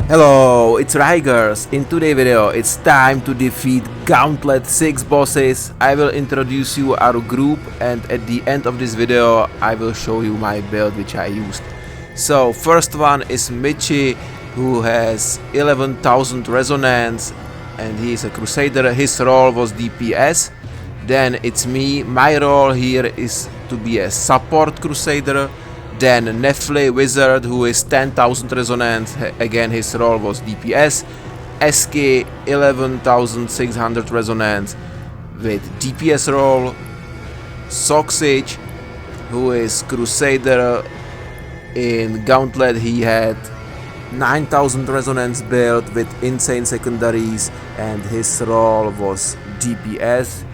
Hello, it's Rigers. In today's video, it's time to defeat Gauntlet 6 bosses. I will introduce you our group, and at the end of this video, I will show you my build which I used. So, first one is Michi, who has 11,000 resonance, and he is a Crusader. His role was DPS. Then it's me. My role here is to be a support Crusader. Then Nefli Wizard, who is 10,000 resonance, again his role was DPS. SK 11,600 resonance with DPS role. Soxage, who is Crusader. In Gauntlet he had 9,000 resonance build with insane secondaries and his role was DPS.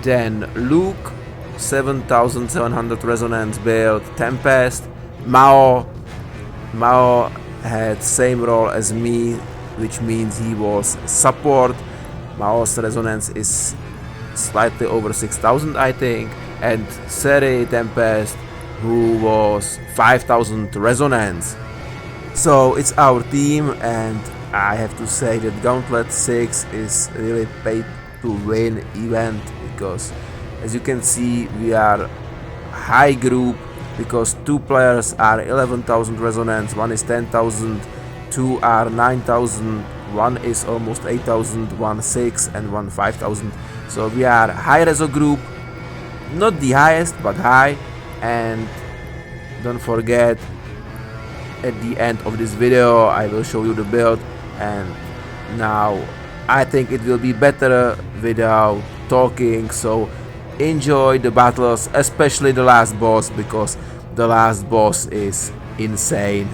Then Luke, 7,700 resonance build, Tempest. Mao had same role as me, which means he was support. Mao's resonance is slightly over 6,000 I think. And Seri Tempest, who was 5,000 resonance. So it's our team, and I have to say that Gauntlet 6 is really paid to win event, because as you can see we are high group, because two players are 11,000 resonance, one is 10,000, two are 9,000, one is almost 8,000, one 6 and one 5,000. So we are high reso group, not the highest but high. And don't forget, at the end of this video I will show you the build, and now I think it will be better without talking. So enjoy the battles, especially the last boss, because the last boss is insane.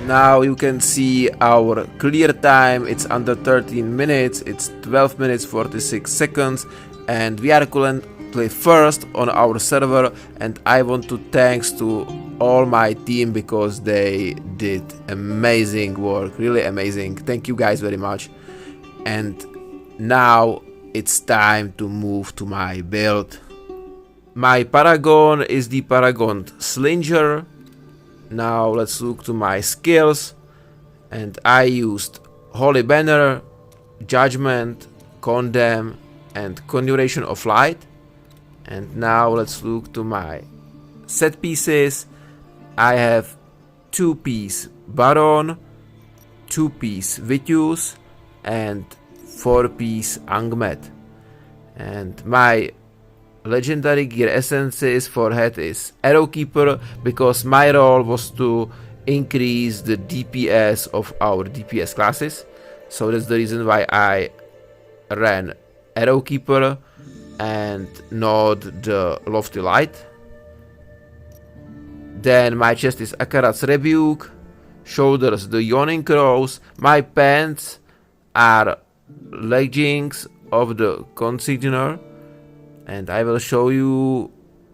Now you can see our clear time, it's under 13 minutes, it's 12 minutes 46 seconds, and we are currently first on our server, and I want to thanks to all my team because they did amazing work, really amazing. Thank you guys very much. And now it's time to move to my build. My Paragon is the Paragon Slinger. Now let's look to my skills, and I used Holy Banner, Judgment, Condemn, and Conjuration of Light. And now let's look to my set pieces. I have 2-piece Baron, 2-piece Vitus, and 4-piece Angmet. And my legendary gear essences for head is Arrow Keeper, because my role was to increase the DPS of our DPS classes. So that's the reason why I ran Arrow Keeper and not the Lofty Light. Then my chest is Akarat's Rebuke, shoulders the Yawning Crows, my pants are leggings of the Consigner. And I will show you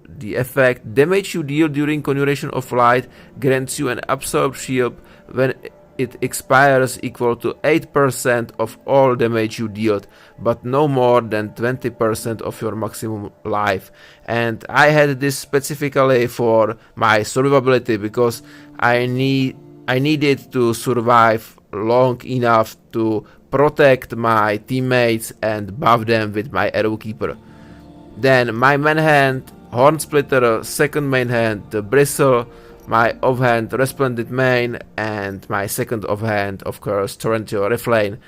the effect. Damage you deal during Conjuration of Light grants you an absorbed shield when it expires equal to 8% of all damage you dealt, but no more than 20% of your maximum life. And I had this specifically for my survivability because I needed to survive long enough to protect my teammates and buff them with my Arrow Keeper. Then my main hand, Horn Splitter, second main hand, the Bristle, my offhand, Resplendent Mane, and my second offhand, of course, Torrential Refrain.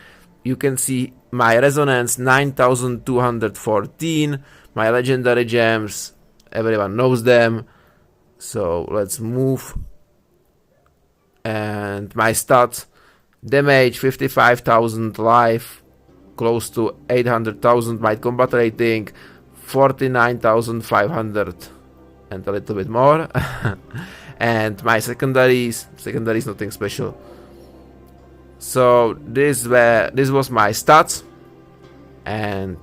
You can see my Resonance 9214, my legendary gems, everyone knows them. So let's move. And my stats, damage 55,000, life close to 800,000, my combat rating 49,500 and a little bit more. And my secondaries nothing special. So this was my stats, and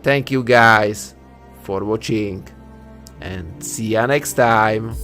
thank you guys for watching, and see ya next time.